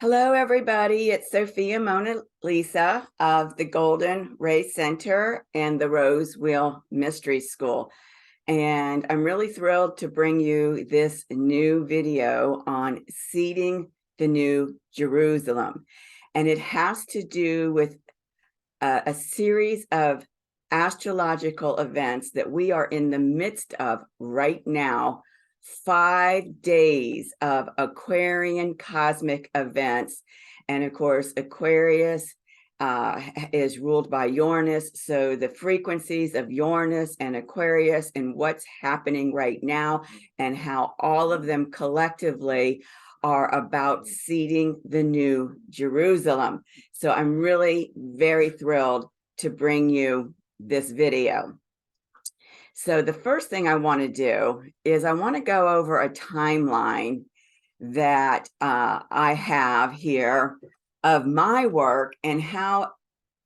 Hello, everybody. It's Sophia Mona Lisa of the Golden Ray Center and the Rose Wheel Mystery School. And I'm really thrilled to bring you this new video on seeding the New Jerusalem. And it has to do with a series of astrological events that we are in the midst of right now. 5 days of Aquarian cosmic events. And of course, Aquarius is ruled by Uranus. So the frequencies of Uranus and Aquarius and what's happening right now and how all of them collectively are about seeding the New Jerusalem. So I'm really very thrilled to bring you this video. So the first thing I want to do is I want to go over a timeline that I have here of my work and how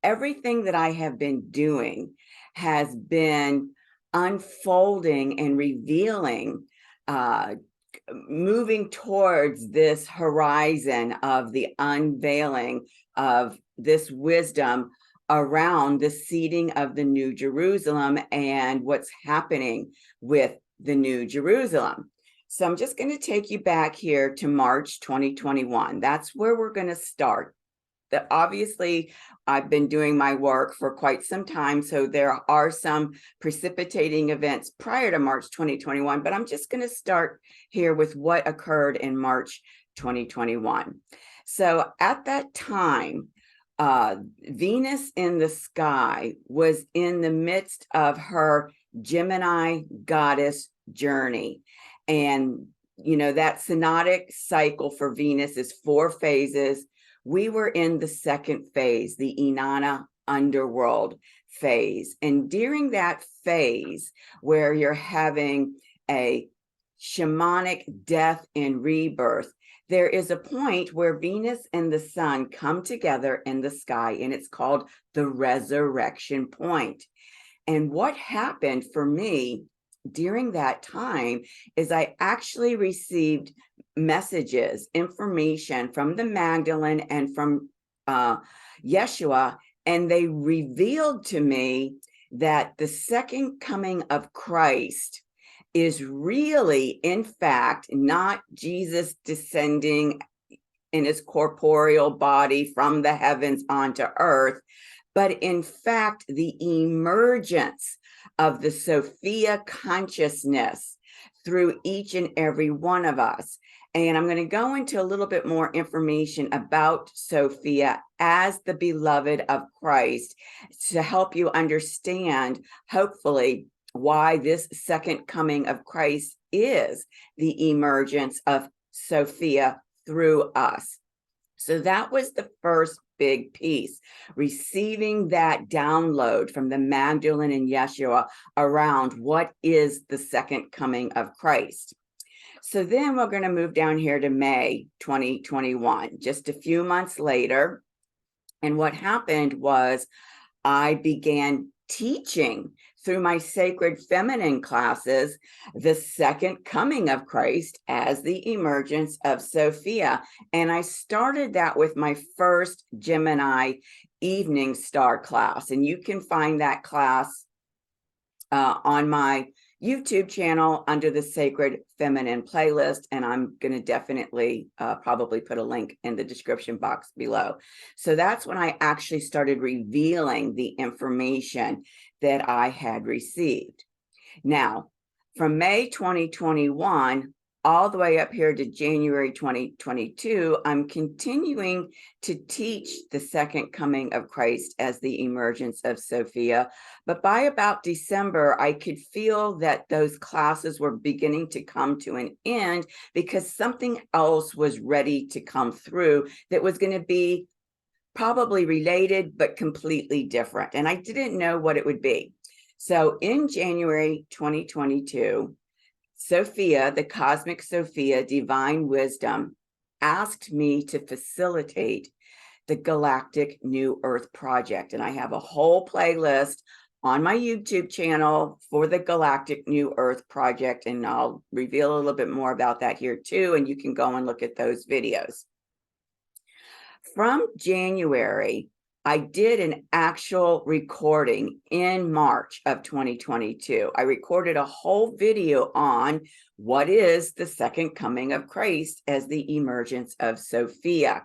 everything that I have been doing has been unfolding and revealing, moving towards this horizon of the unveiling of this wisdom around the seeding of the New Jerusalem and what's happening with the New Jerusalem. So I'm just going to take you back here to March 2021. That's where we're going to start. Obviously, I've been doing my work for quite some time, so there are some precipitating events prior to March 2021, but I'm just going to start here with what occurred in March 2021. So at that time, Venus in the sky was in the midst of her Gemini goddess journey. And, you know, that synodic cycle for Venus is 4 phases. We were in the second phase, the Inanna underworld phase. And during that phase, where you're having a shamanic death and rebirth, there is a point where Venus and the sun come together in the sky, and it's called the resurrection point. And what happened for me during that time is I actually received messages, information from the Magdalene and from Yeshua, and they revealed to me that the second coming of Christ is really, in fact, not Jesus descending in his corporeal body from the heavens onto earth, but in fact, the emergence of the Sophia consciousness through each and every one of us. And I'm going to go into a little bit more information about Sophia as the beloved of Christ to help you understand, hopefully, why this second coming of Christ is the emergence of Sophia through us. So that was the first big piece, receiving that download from the Magdalene and Yeshua around what is the second coming of Christ. So then we're going to move down here to May 2021, just a few months later. And what happened was I began teaching through my sacred feminine classes the second coming of Christ as the emergence of Sophia. And I started that with my first Gemini evening star class. And you can find that class on my YouTube channel under the Sacred Feminine playlist, and I'm going to definitely probably put a link in the description box below. So that's when I actually started revealing the information that I had received. Now, from May 2021 all the way up here to January 2022, I'm continuing to teach the second coming of Christ as the emergence of Sophia. But by about December, I could feel that those classes were beginning to come to an end because something else was ready to come through that was going to be probably related, but completely different. And I didn't know what it would be. So in January 2022, Sophia, the cosmic Sophia, divine wisdom, asked me to facilitate the Galactic New Earth Project. And I have a whole playlist on my YouTube channel for the Galactic New Earth Project. And I'll reveal a little bit more about that here too. And you can go and look at those videos. From January, I did an actual recording in March of 2022. I recorded a whole video on what is the second coming of Christ as the emergence of Sophia.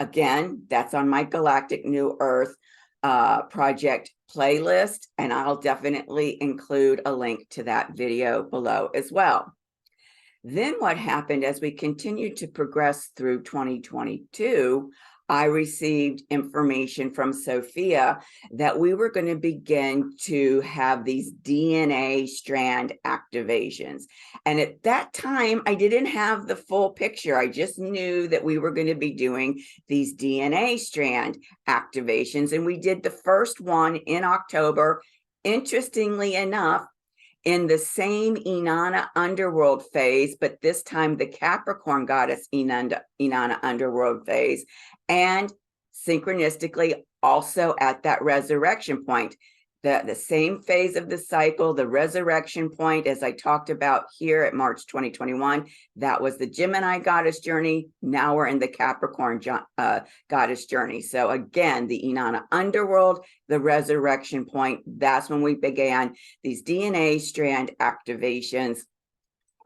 Again, that's on my Galactic New Earth project playlist, and I'll definitely include a link to that video below as well. Then what happened as we continued to progress through 2022, I received information from SOFIA that we were going to begin to have these DNA strand activations. And at that time, I didn't have the full picture. I just knew that we were going to be doing these DNA strand activations. And we did the first one in October. Interestingly enough, in the same Inanna underworld phase, but this time the Capricorn goddess Inanna underworld phase, and synchronistically also at that resurrection point. The same phase of the cycle, the resurrection point, as I talked about here at March 2021, that was the Gemini goddess journey. Now we're in the Capricorn goddess journey. So again, the Inanna underworld, the resurrection point, that's when we began these DNA strand activations,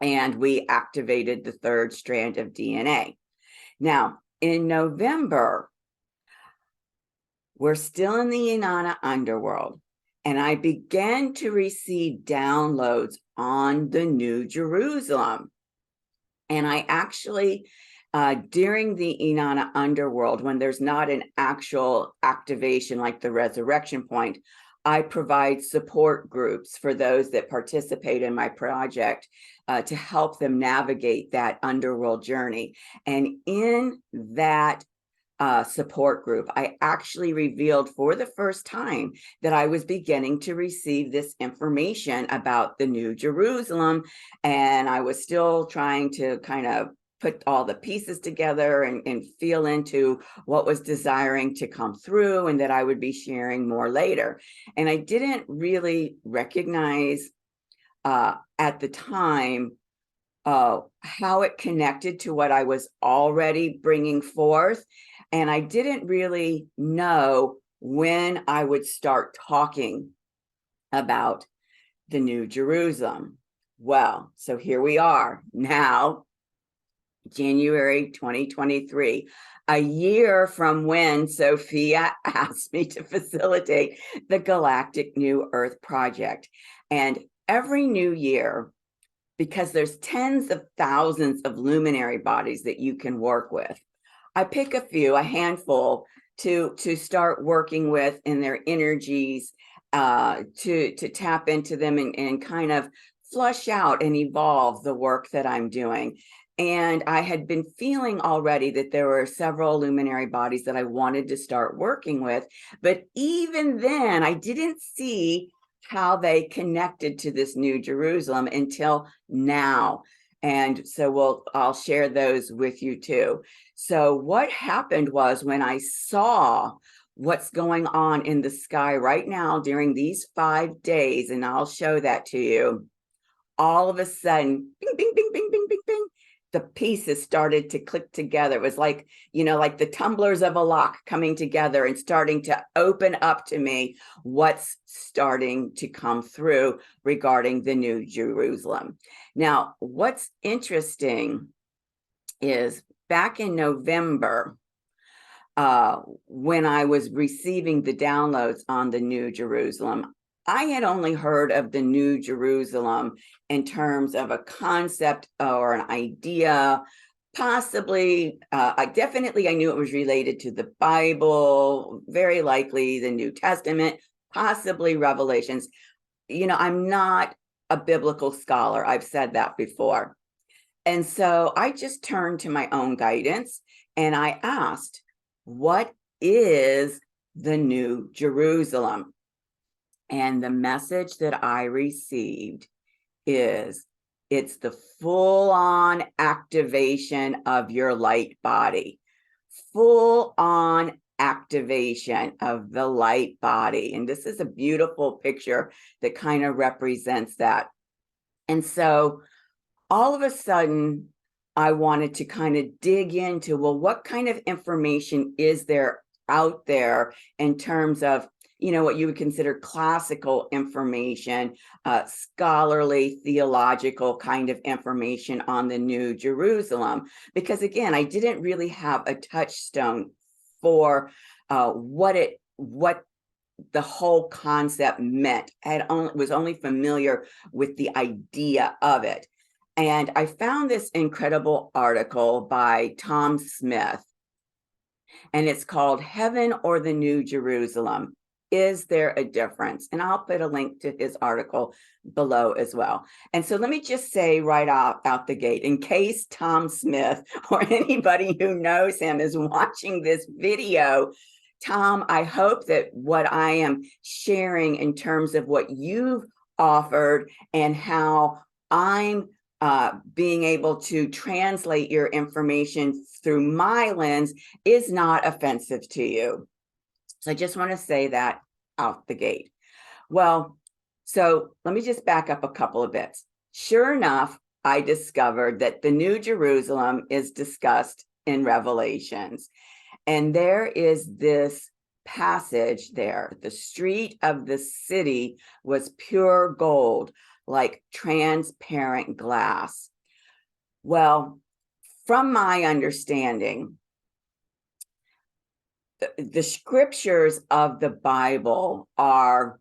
and we activated the third strand of DNA. Now, in November, we're still in the Inanna underworld. And I began to receive downloads on the New Jerusalem. And I actually, during the Inanna underworld, when there's not an actual activation like the resurrection point, I provide support groups for those that participate in my project to help them navigate that underworld journey. And in that support group, I actually revealed for the first time that I was beginning to receive this information about the New Jerusalem, and I was still trying to kind of put all the pieces together and feel into what was desiring to come through, and that I would be sharing more later. And I didn't really recognize at the time how it connected to what I was already bringing forth. And I didn't really know when I would start talking about the New Jerusalem. Well, so here we are now, January 2023, a year from when SOFIA asked me to facilitate the Galactic New Earth Project. And every new year, because there's tens of thousands of luminary bodies that you can work with, I pick a few, a handful, to start working with in their energies, to tap into them and kind of flush out and evolve the work that I'm doing. And I had been feeling already that there were several luminary bodies that I wanted to start working with. But even then, I didn't see how they connected to this New Jerusalem until now. And so I'll share those with you too. So what happened was, when I saw what's going on in the sky right now during these 5 days, and I'll show that to you, all of a sudden, bing, bing, bing, bing, bing, bing, bing, the pieces started to click together. It was like, like the tumblers of a lock coming together and starting to open up to me what's starting to come through regarding the New Jerusalem. Now, what's interesting is back in November, when I was receiving the downloads on the New Jerusalem, I had only heard of the New Jerusalem in terms of a concept or an idea, possibly. I knew it was related to the Bible, very likely the New Testament, possibly Revelations. I'm not a biblical scholar. I've said that before. And so I just turned to my own guidance and I asked, what is the New Jerusalem? And the message that I received is, it's the full-on activation of your light body, full-on activation of the light body. And this is a beautiful picture that kind of represents that. And so all of a sudden, I wanted to kind of dig into, well, what kind of information is there out there in terms of, you know, what you would consider classical information, scholarly, theological kind of information on the New Jerusalem? Because again, I didn't really have a touchstone for what the whole concept meant. Was only familiar with the idea of it. And I found this incredible article by Tom Smith, and it's called Heaven or the New Jerusalem? Is there a difference? And I'll put a link to his article below as well. And so let me just say right out the gate, in case Tom Smith or anybody who knows him is watching this video, Tom, I hope that what I am sharing in terms of what you've offered and how I'm being able to translate your information through my lens is not offensive to you. So I just want to say that out the gate. Well, so let me just back up a couple of bits. Sure enough, I discovered that the New Jerusalem is discussed in Revelations. And there is this passage there. The street of the city was pure gold, like transparent glass. Well, from my understanding, the scriptures of the Bible are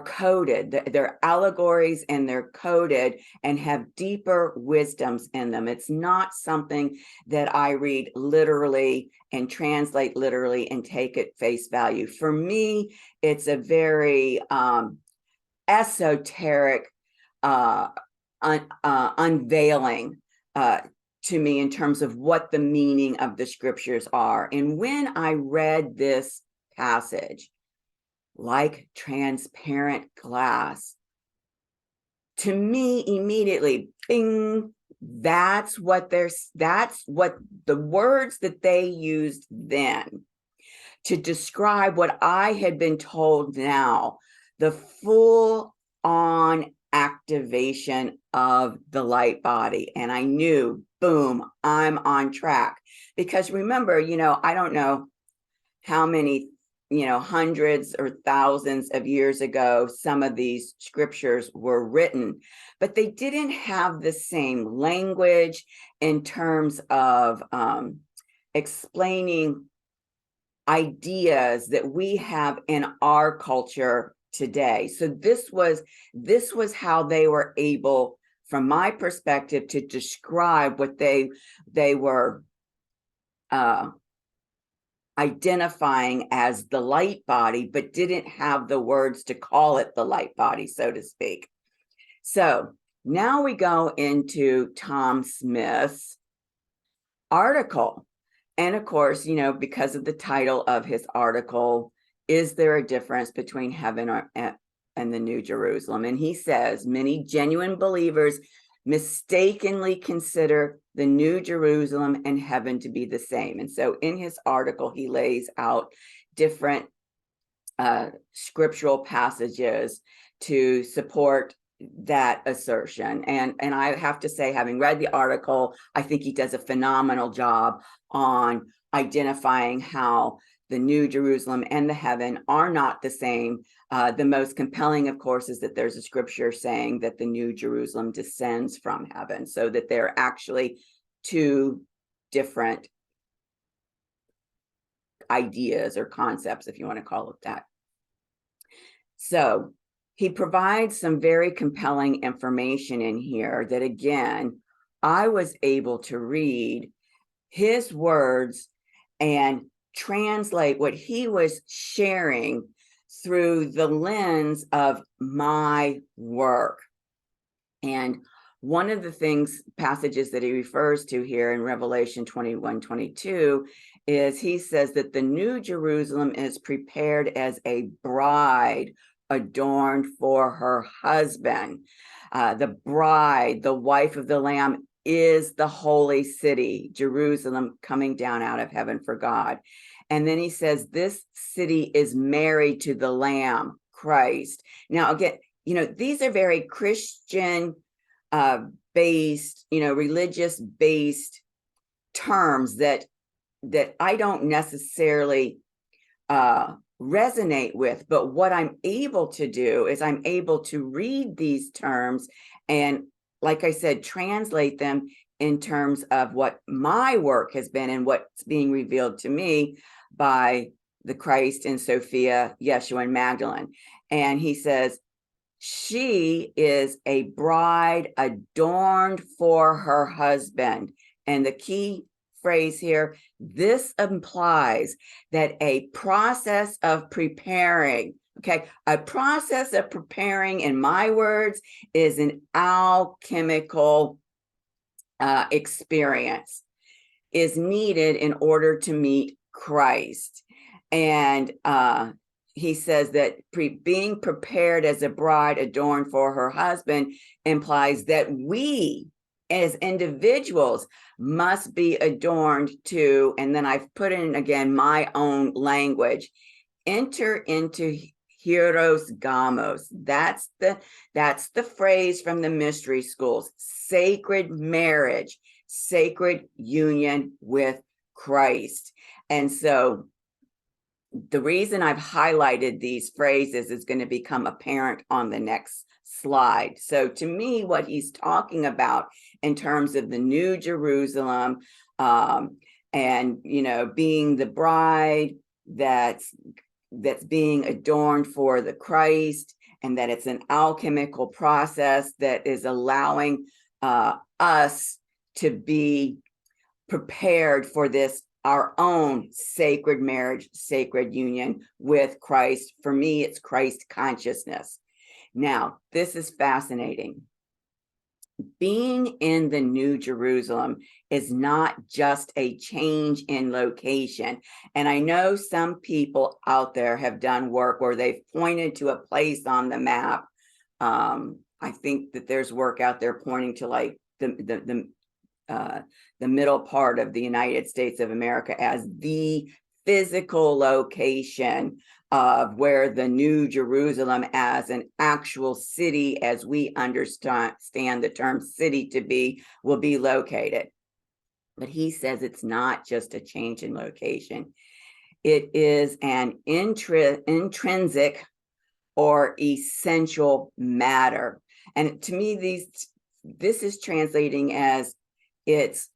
coded. They're allegories and they're coded and have deeper wisdoms in them. It's not something that I read literally and translate literally and take at face value. For me, it's a very esoteric unveiling to me in terms of what the meaning of the scriptures are. And when I read this passage, like transparent glass, to me immediately, bing, that's what the words that they used then to describe what I had been told now, the full on activation of the light body. And I knew, boom, I'm on track. Because remember, I don't know how many, hundreds or thousands of years ago, some of these scriptures were written, but they didn't have the same language in terms of explaining ideas that we have in our culture today. So this was how they were able, from my perspective, to describe what they were identifying as the light body, but didn't have the words to call it the light body, so to speak. So now we go into Tom Smith's article. And of course, because of the title of his article, is there a difference between heaven and the New Jerusalem? And he says, many genuine believers mistakenly consider the New Jerusalem and heaven to be the same. And so in his article, he lays out different scriptural passages to support that assertion. And I have to say, having read the article, I think he does a phenomenal job on identifying how the New Jerusalem and the heaven are not the same. The most compelling, of course, is that there's a scripture saying that the New Jerusalem descends from heaven, so that they're actually two different ideas or concepts, if you want to call it that. So he provides some very compelling information in here that, again, I was able to read his words and translate what he was sharing through the lens of my work. And one of the passages that he refers to here in Revelation 21:22 is he says that the New Jerusalem is prepared as a bride adorned for her husband. The bride, the wife of the Lamb, is the holy city, Jerusalem, coming down out of heaven for God. And then he says this city is married to the Lamb, Christ. Now, again, these are very Christian based, religious based terms that I don't necessarily resonate with. But what I'm able to do is I'm able to read these terms and, like I said, translate them in terms of what my work has been and what's being revealed to me by the Christ and Sophia, Yeshua, and Magdalene. And he says, she is a bride adorned for her husband. And the key phrase here, this implies that a process of preparing, a process of preparing, in my words, is an alchemical experience, is needed in order to meet Christ. And he says that being prepared as a bride adorned for her husband implies that we as individuals must be adorned to, and then I've put in again my own language, enter into hieros gamos. That's the phrase from the mystery schools: sacred marriage, sacred union with Christ. And so the reason I've highlighted these phrases is going to become apparent on the next slide. So to me, what he's talking about in terms of the New Jerusalem, and being the bride that's being adorned for the Christ, and that it's an alchemical process that is allowing us to be prepared for this, our own sacred marriage, sacred union with Christ. For me, it's Christ consciousness. Now, this is fascinating. Being in the New Jerusalem is not just a change in location. And I know some people out there have done work where they've pointed to a place on the map. I think that there's work out there pointing to like the middle part of the United States of America as the physical location of where the New Jerusalem as an actual city, as we understand the term city to be, will be located. But he says it's not just a change in location. It is an intrinsic or essential matter. And to me, this is translating as it's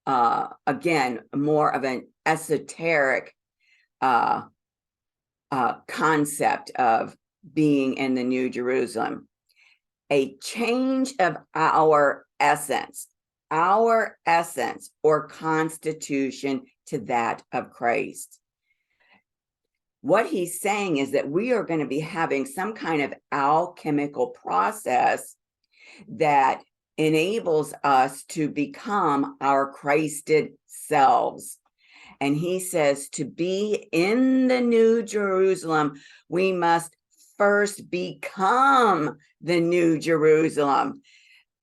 again more of an esoteric concept of being in the New Jerusalem, a change of our essence or constitution to that of Christ. What he's saying is that we are going to be having some kind of alchemical process that enables us to become our Christed selves. And he says to be in the New Jerusalem, we must first become the New Jerusalem.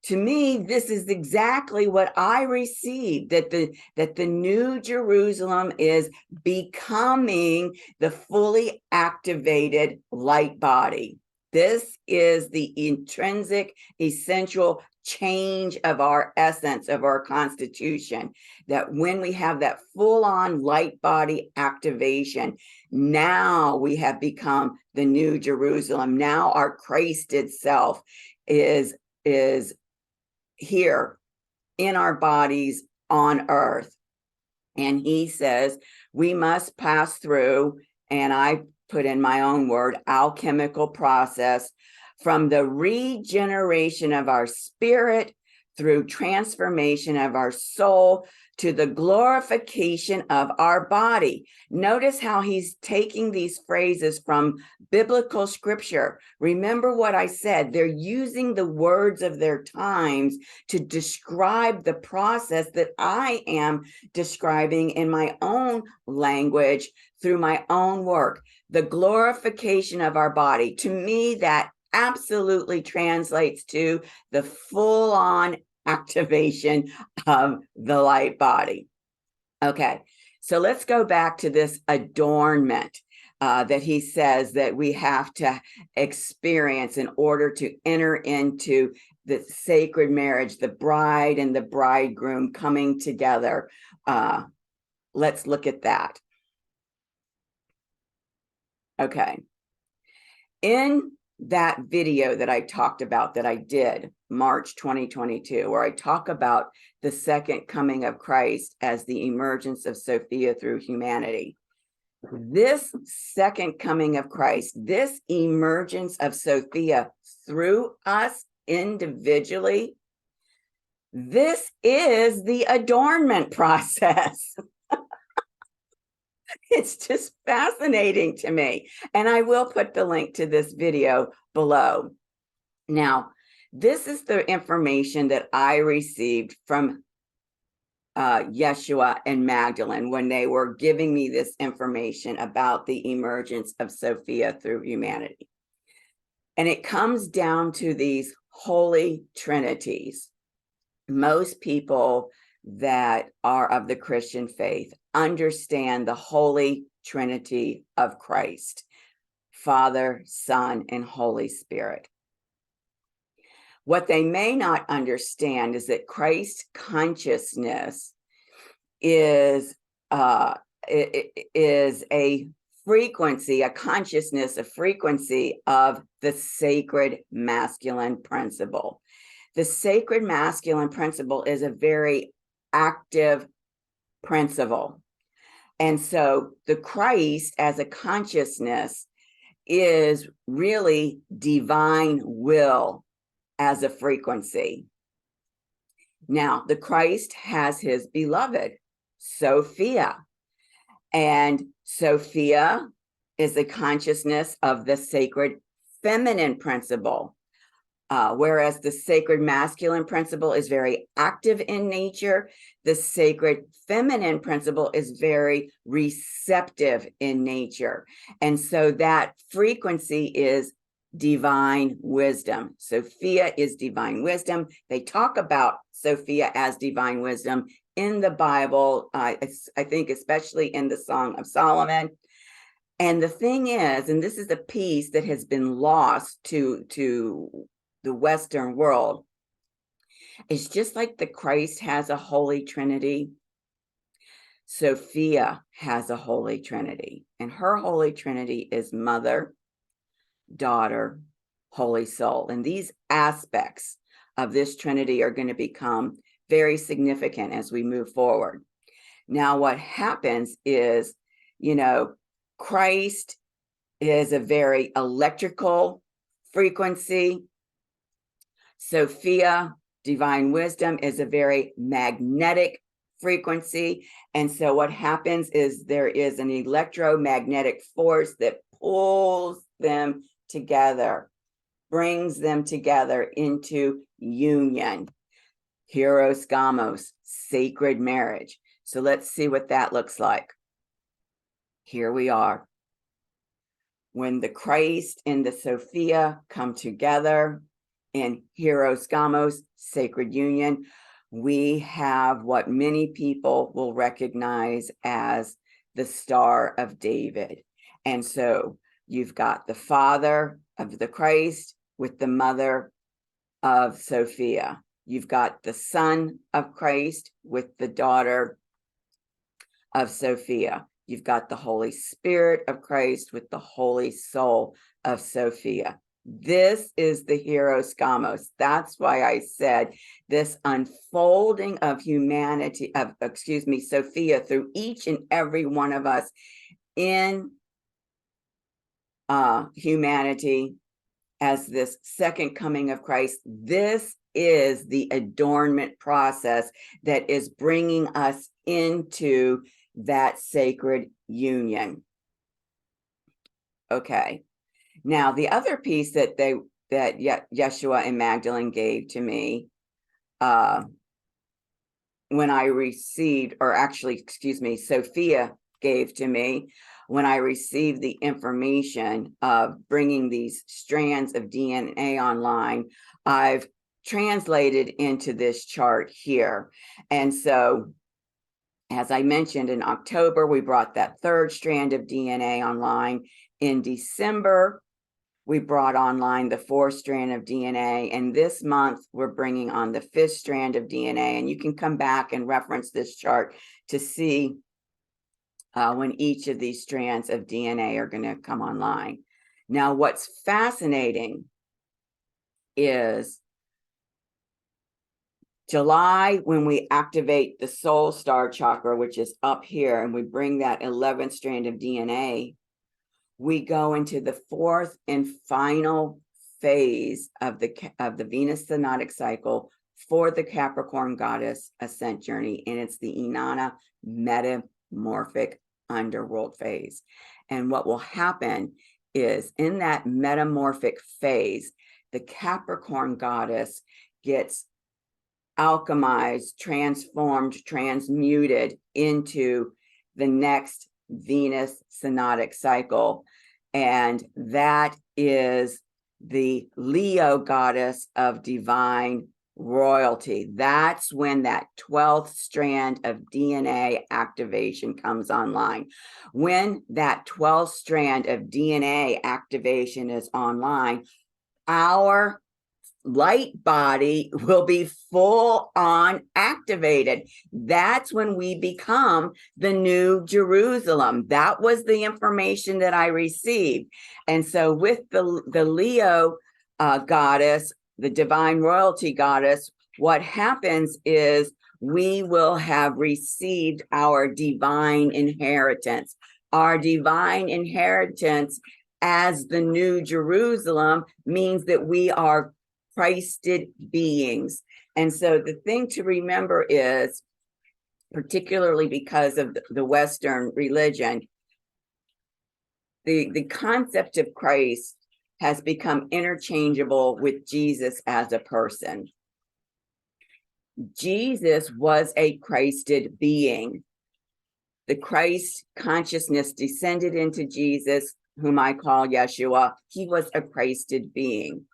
To me, this is exactly what I received, that the New Jerusalem is becoming the fully activated light body. This is the intrinsic, essential change of our essence, of our constitution, that when we have that full-on light body activation, now we have become the New Jerusalem. Now our Christed self is here in our bodies on earth. And he says we must pass through, and I put in my own word, alchemical process, from the regeneration of our spirit through transformation of our soul to the glorification of our body. Notice how he's taking these phrases from biblical scripture. Remember what I said, they're using the words of their times to describe the process that I am describing in my own language through my own work. The glorification of our body. To me, that absolutely translates to the full-on activation of the light body. Okay, so let's go back to this adornment. that he says that we have to experience in order to enter into the sacred marriage, the bride and the bridegroom coming together. Let's look at that. Okay. In that video that I talked about that I did March 2022, where I talk about the second coming of Christ as the emergence of Sophia through humanity. This second coming of Christ, this emergence of Sophia through us individually, this is the adornment process. It's just fascinating to me. And I will put the link to this video below. Now, this is the information that I received from Yeshua and Magdalene when they were giving me this information about the emergence of Sophia through humanity. And it comes down to these holy trinities. Most people that are of the Christian faith understand the Holy Trinity of Christ, Father, Son, and Holy Spirit. What they may not understand is that Christ's consciousness is a frequency, a consciousness, a frequency of the sacred masculine principle. The sacred masculine principle is a very active principle. And so the Christ as a consciousness is really divine will as a frequency. Now, the Christ has his beloved, Sophia. And Sophia is the consciousness of the sacred feminine principle. Whereas the sacred masculine principle is very active in nature, the sacred feminine principle is very receptive in nature. And so that frequency is divine wisdom. Sophia is divine wisdom. They talk about Sophia as divine wisdom in the Bible, I think especially in the Song of Solomon. And the thing is, and this is a piece that has been lost to the Western world, it's just like the Christ has a Holy Trinity. Sophia has a Holy Trinity, and her Holy Trinity is Mother, Daughter, Holy Soul. And these aspects of this Trinity are going to become very significant as we move forward. Now, what happens is, Christ is a very electrical frequency. Sophia, divine wisdom, is a very magnetic frequency. And so what happens is there is an electromagnetic force that pulls them together, brings them together into union. Hieros gamos, sacred marriage. So let's see what that looks like. Here we are. When the Christ and the Sophia come together in Hieros gamos, sacred union, we have what many people will recognize as the Star of David. And so you've got the father of the Christ with the mother of Sophia. You've got the son of Christ with the daughter of Sophia. You've got the Holy Spirit of Christ with the Holy Soul of Sophia. This is the Hieros gamos. That's why I said this unfolding of humanity, Sophia through each and every one of us in humanity as this second coming of Christ. This is the adornment process that is bringing us into that sacred union. Okay. Now, the other piece that Yeshua and Magdalene gave to me when I received, Sophia gave to me when I received the information of bringing these strands of DNA online, I've translated into this chart here. And As I mentioned, in October, we brought that third strand of DNA online. In December, we brought online the fourth strand of DNA. And this month, we're bringing on the fifth strand of DNA. And you can come back and reference this chart to see when each of these strands of DNA are going to come online. Now, what's fascinating is July, when we activate the soul star chakra, which is up here, and we bring that 11th strand of DNA, we go into the fourth and final phase of the Venus synodic cycle for the Capricorn goddess ascent journey, and it's the Inanna metamorphic underworld phase. And what will happen is in that metamorphic phase, the Capricorn goddess gets alchemized, transformed, transmuted into the next Venus synodic cycle. And that is the Leo goddess of divine royalty. That's when that 12th strand of DNA activation comes online. When that 12th strand of DNA activation is online, our light body will be full on activated. That's when we become the new Jerusalem. That was the information that I received. And so with the Leo goddess, the divine royalty goddess, what happens is we will have received our divine inheritance. Our divine inheritance as the new Jerusalem means that we are Christed beings. And so the thing to remember is, particularly because of the Western religion, the concept of Christ has become interchangeable with Jesus as a person. Jesus was a Christed being. The Christ consciousness descended into Jesus, whom I call Yeshua. He was a Christed being.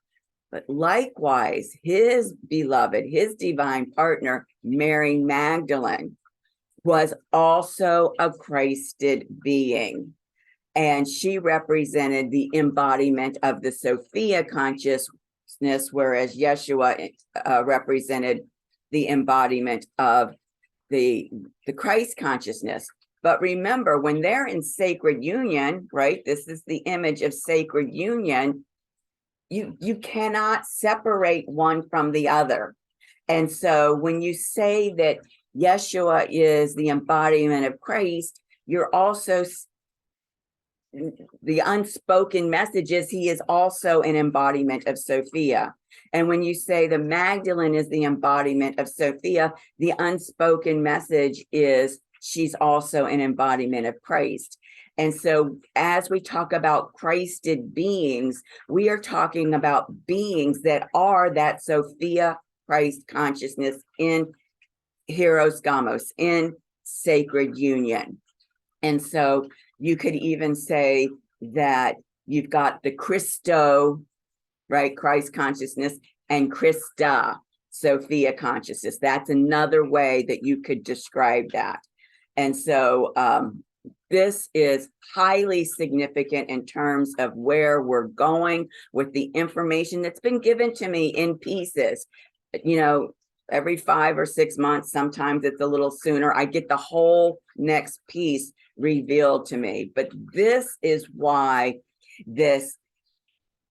But likewise, his beloved, his divine partner, Mary Magdalene, was also a Christed being. And she represented the embodiment of the Sophia consciousness, whereas Yeshua represented the embodiment of the Christ consciousness. But remember, when they're in sacred union, right? This is the image of sacred union. You cannot separate one from the other. And so when you say that Yeshua is the embodiment of Christ, you're also, the unspoken message is he is also an embodiment of Sophia. And when you say the Magdalene is the embodiment of Sophia, the unspoken message is she's also an embodiment of Christ. And so as we talk about Christed beings, we are talking about beings that are that Sophia Christ consciousness in Hieros Gamos, in sacred union. And so you could even say that you've got the Christo, right, Christ consciousness, and Christa, Sophia consciousness. That's another way that you could describe that. And so this is highly significant in terms of where we're going with the information that's been given to me in pieces. You know, every 5 or 6 months, sometimes it's a little sooner, I get the whole next piece revealed to me. But this is why this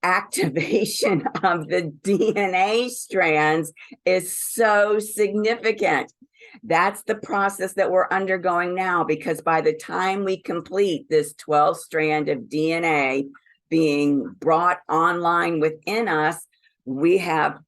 activation of the DNA strands is so significant. That's the process that we're undergoing now, because by the time we complete this 12th strand of DNA being brought online within us, we have,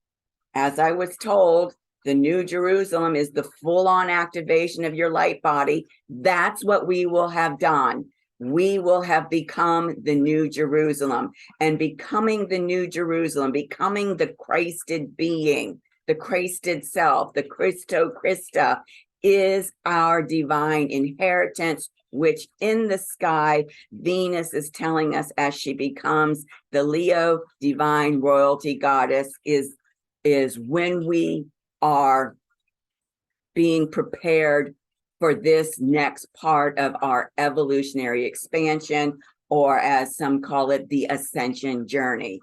as I was told, the new Jerusalem is the full-on activation of your light body. That's what we will have done. We will have become the new Jerusalem, and becoming the new Jerusalem, becoming the Christed being, the Christed self, the Christo Christa, is our divine inheritance, which in the sky, Venus is telling us as she becomes the Leo divine royalty goddess, is when we are being prepared for this next part of our evolutionary expansion, or as some call it, the ascension journey.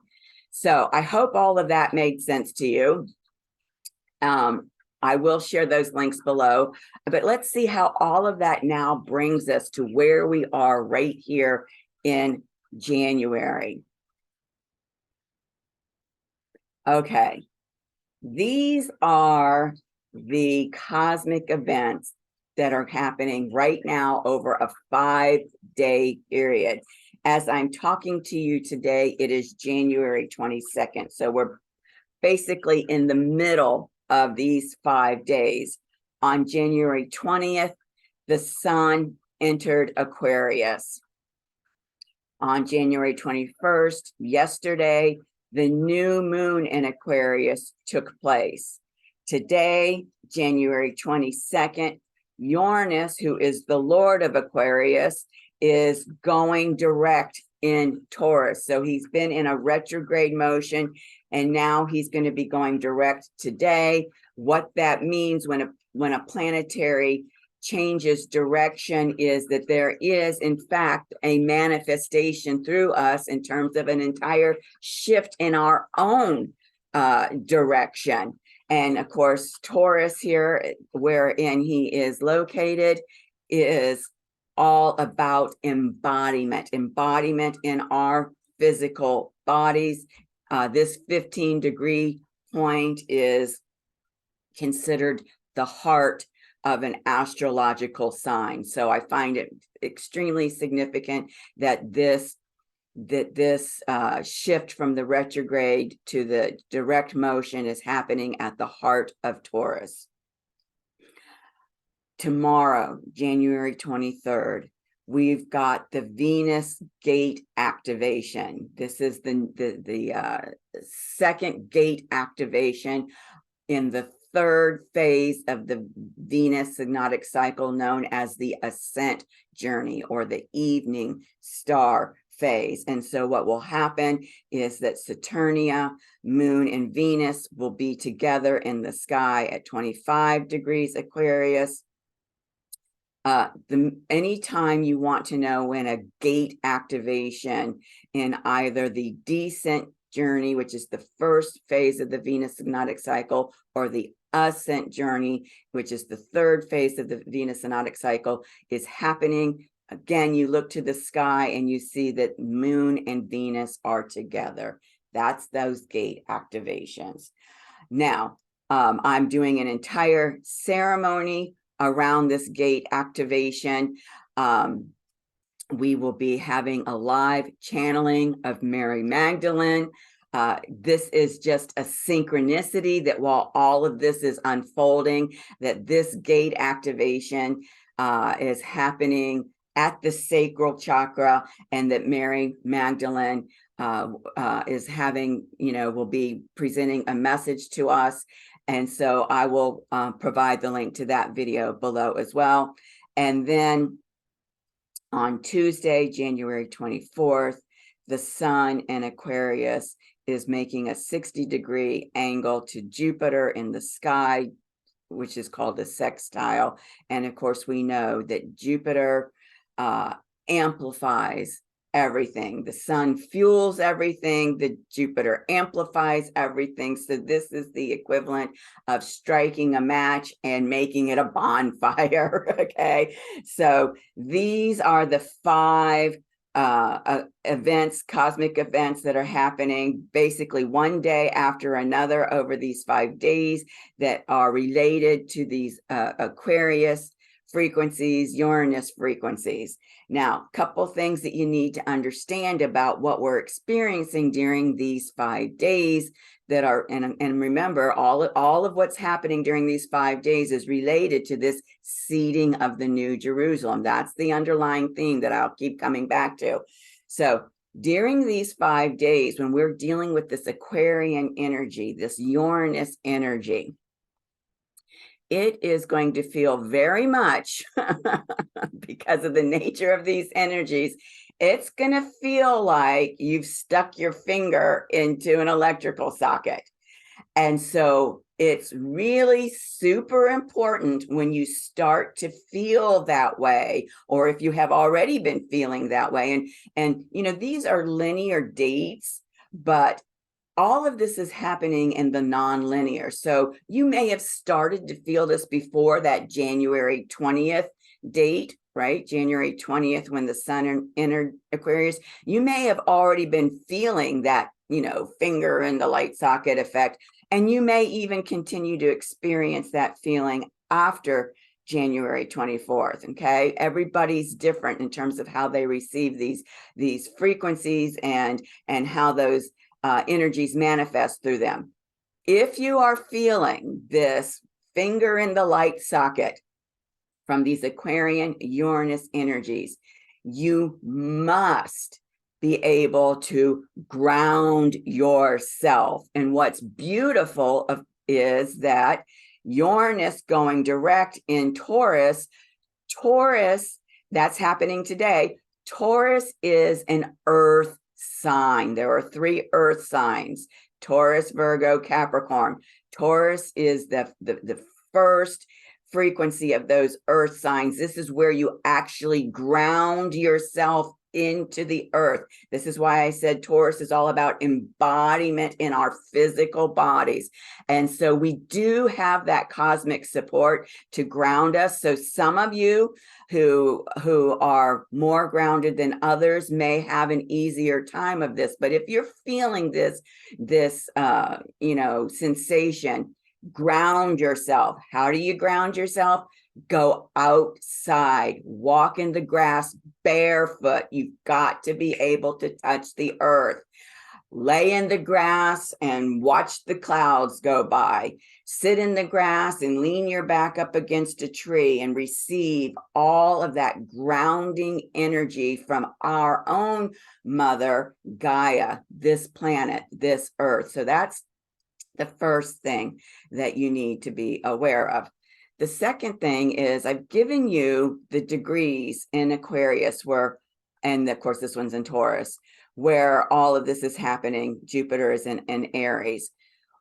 So I hope all of that made sense to you. I will share those links below, but let's see how all of that now brings us to where we are right here in January. Okay, these are the cosmic events that are happening right now over a 5-day period. As I'm talking to you today, it is January 22nd. So we're basically in the middle of these 5 days. On January 20th, the sun entered Aquarius. On January 21st, yesterday, the new moon in Aquarius took place. Today, January 22nd, Uranus, who is the Lord of Aquarius, is going direct in Taurus. So he's been in a retrograde motion, and now he's going to be going direct today. What that means when a planetary changes direction is that there is, in fact, a manifestation through us in terms of an entire shift in our own direction. And of course, Taurus here, wherein he is located, is all about embodiment in our physical bodies. This 15-degree point is considered the heart of an astrological sign. So I find it extremely significant that this shift from the retrograde to the direct motion is happening at the heart of Taurus. Tomorrow, January 23rd, we've got the Venus gate activation. This is the second gate activation in the third phase of the Venus synodic cycle, known as the ascent journey or the evening star phase. And so what will happen is that Saturnia, Moon, and Venus will be together in the sky at 25 degrees Aquarius. Anytime you want to know when a gate activation in either the descent journey, which is the first phase of the Venus synodic cycle, or the ascent journey, which is the third phase of the Venus synodic cycle, is happening, again, you look to the sky and you see that Moon and Venus are together. That's those gate activations. Now, I'm doing an entire ceremony around this gate activation. We will be having a live channeling of Mary Magdalene. This is just a synchronicity that while all of this is unfolding, that this gate activation is happening at the sacral chakra, and that Mary Magdalene is having, will be presenting a message to us. And so I will provide the link to that video below as well. And then on Tuesday, January 24th, the sun in Aquarius is making a 60-degree angle to Jupiter in the sky, which is called a sextile. And of course, we know that Jupiter amplifies everything. The sun fuels everything. The Jupiter amplifies everything. So this is the equivalent of striking a match and making it a bonfire. Okay. So these are the 5 events, cosmic events that are happening basically one day after another over these 5 days that are related to these Aquarius frequencies, Uranus frequencies. Now, a couple things that you need to understand about what we're experiencing during these 5 days that are, and remember, all of what's happening during these 5 days is related to this seeding of the New Jerusalem. That's the underlying theme that I'll keep coming back to. So during these 5 days, when we're dealing with this Aquarian energy, this Uranus energy, it is going to feel very much, because of the nature of these energies, it's going to feel like you've stuck your finger into an electrical socket. And so it's really super important when you start to feel that way, or if you have already been feeling that way. And you know, these are linear dates, but all of this is happening in the non-linear. So you may have started to feel this before that January 20th date, right? January 20th, when the sun entered Aquarius. You may have already been feeling that, you know, finger in the light socket effect. And you may even continue to experience that feeling after January 24th. Okay. Everybody's different in terms of how they receive these frequencies and how those energies manifest through them. If you are feeling this finger in the light socket from these Aquarian Uranus energies, you must be able to ground yourself. And what's beautiful is that Uranus going direct in Taurus, that's happening today. Taurus is an earth sign. There are 3 earth signs: Taurus, Virgo, Capricorn. Taurus is the first frequency of those earth signs. This is where you actually ground yourself into the earth. This is why I said Taurus is all about embodiment in our physical bodies. And so we do have that cosmic support to ground us. So some of you who are more grounded than others may have an easier time of this. But if you're feeling this you know, sensation, ground yourself. How do you ground yourself? Go outside, walk in the grass barefoot. You've got to be able to touch the earth. Lay in the grass and watch the clouds go by. Sit in the grass and lean your back up against a tree and receive all of that grounding energy from our own mother, Gaia, this planet, this earth. So that's the first thing that you need to be aware of. The second thing is I've given you the degrees in Aquarius and of course this one's in Taurus, where all of this is happening. Jupiter is in Aries.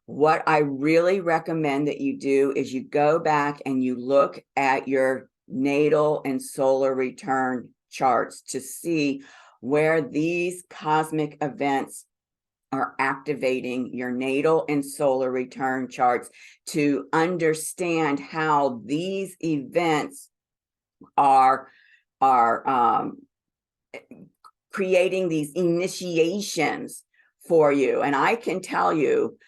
What I really recommend that you do is you go back and you look at your natal and solar return charts to see where these cosmic events are activating your natal and solar return charts, to understand how these events are creating these initiations for you. And I can tell you,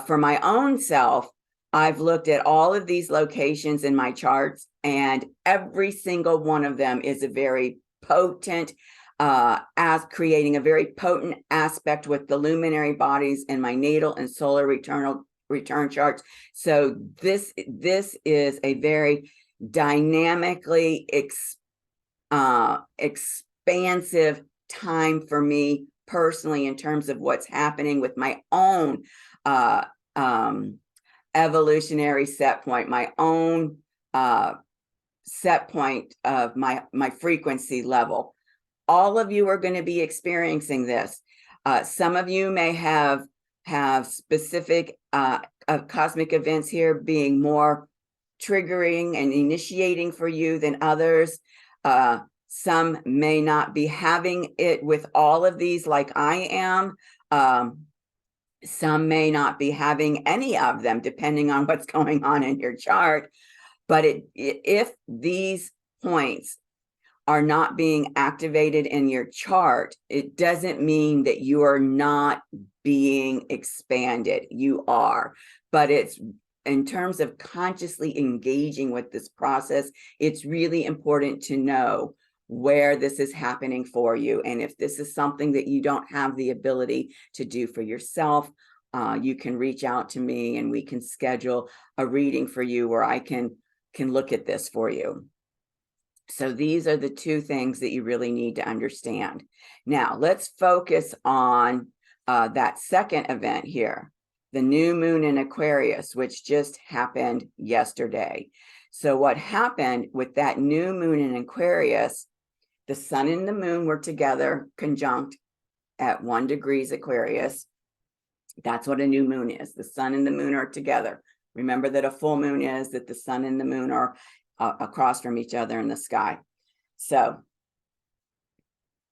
for my own self, I've looked at all of these locations in my charts, and every single one of them is a very potent, as creating a very potent aspect with the luminary bodies in my natal and solar return charts. So this is a very dynamically expansive time for me personally, in terms of what's happening with my own evolutionary set point, my own set point of my frequency level. All of you are going to be experiencing this. Some of you may have specific cosmic events here being more triggering and initiating for you than others. Some may not be having it with all of these like I am. Some may not be having any of them, depending on what's going on in your chart. But if these points are not being activated in your chart, it doesn't mean that you are not being expanded. You are. But it's, in terms of consciously engaging with this process, it's really important to know where this is happening for you. And if this is something that you don't have the ability to do for yourself, you can reach out to me and we can schedule a reading for you where I can look at this for you. So these are the 2 things that you really need to understand. Now, let's focus on that second event here, the new moon in Aquarius, which just happened yesterday. So what happened with that new moon in Aquarius, the sun and the moon were together, conjunct at 1 degree Aquarius. That's what a new moon is. The sun and the moon are together. Remember that a full moon is that the sun and the moon are across from each other in the sky. So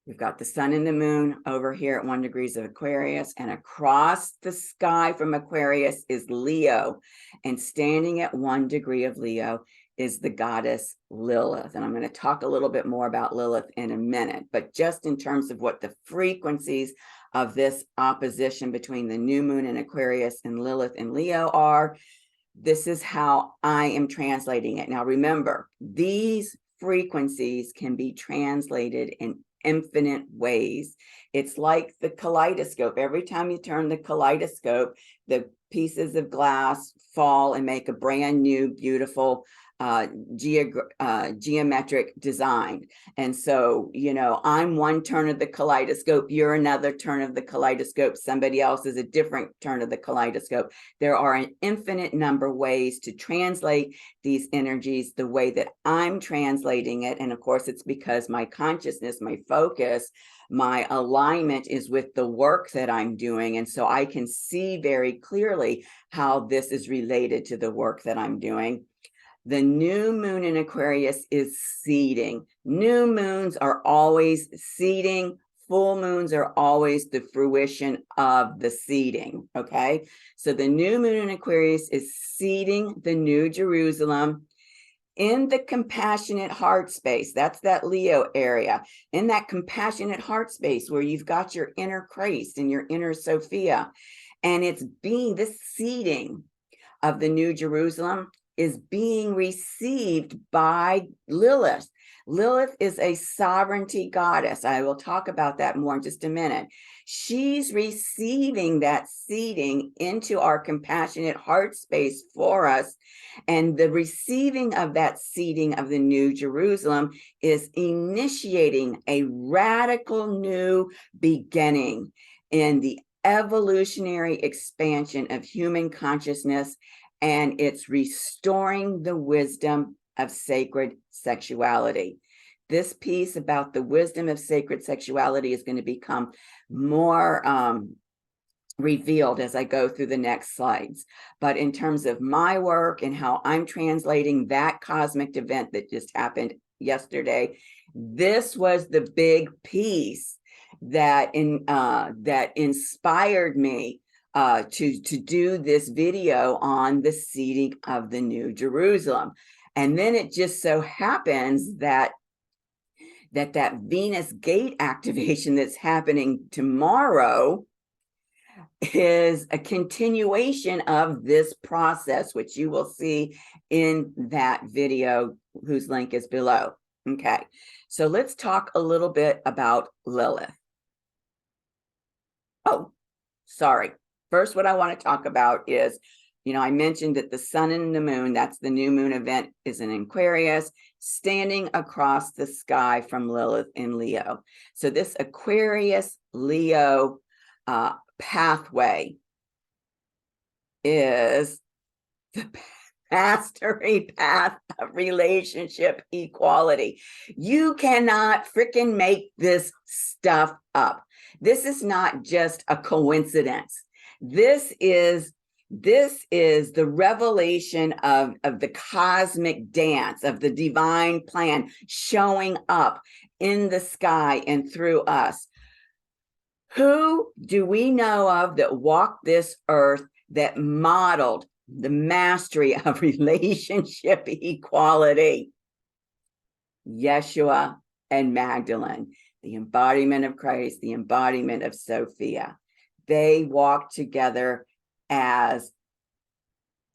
we've got the sun and the moon over here at 1 degree of Aquarius, and across the sky from Aquarius is Leo, and standing at 1 degree of Leo is the goddess Lilith. And I'm going to talk a little bit more about Lilith in a minute, but just in terms of what the frequencies of this opposition between the new moon in Aquarius and Lilith and Leo are, this is how I am translating it. Now, remember, these frequencies can be translated in infinite ways. It's like the kaleidoscope. Every time you turn the kaleidoscope, the pieces of glass fall and make a brand new, beautiful geometric design. And so, you know, I'm one turn of the kaleidoscope, you're another turn of the kaleidoscope, somebody else is a different turn of the kaleidoscope. There are an infinite number of ways to translate these energies the way that I'm translating it. And of course, it's because my consciousness, my focus, my alignment is with the work that I'm doing. And so I can see very clearly how this is related to the work that I'm doing. The new moon in Aquarius is seeding. New moons are always seeding. Full moons are always the fruition of the seeding, okay? So the new moon in Aquarius is seeding the New Jerusalem in the compassionate heart space. That's that Leo area. In that compassionate heart space where you've got your inner Christ and your inner Sophia. And it's being, this seeding of the New Jerusalem is being received by Lilith. Lilith is a sovereignty goddess. I will talk about that more in just a minute. She's receiving that seeding into our compassionate heart space for us. And the receiving of that seeding of the New Jerusalem is initiating a radical new beginning in the evolutionary expansion of human consciousness, and it's restoring the wisdom of sacred sexuality. This piece about the wisdom of sacred sexuality is going to become more revealed as I go through the next slides. But in terms of my work and how I'm translating that cosmic event that just happened yesterday, this was the big piece that inspired me to do this video on the seeding of the New Jerusalem. And then it just so happens that Venus gate activation that's happening tomorrow is a continuation of this process, which you will see in that video, whose link is below. Okay, so let's talk a little bit about Lilith. Oh, sorry. First, what I want to talk about is, you know, I mentioned that the sun and the moon, that's the new moon event, is in Aquarius, standing across the sky from Lilith in Leo. So this Aquarius Leo pathway is the mastery path of relationship equality. You cannot freaking make this stuff up. This is not just a coincidence. This is the revelation of the cosmic dance, of the divine plan showing up in the sky and through us. Who do we know of that walked this earth that modeled the mastery of relationship equality? Yeshua and Magdalene, the embodiment of Christ, the embodiment of Sophia. They walked together as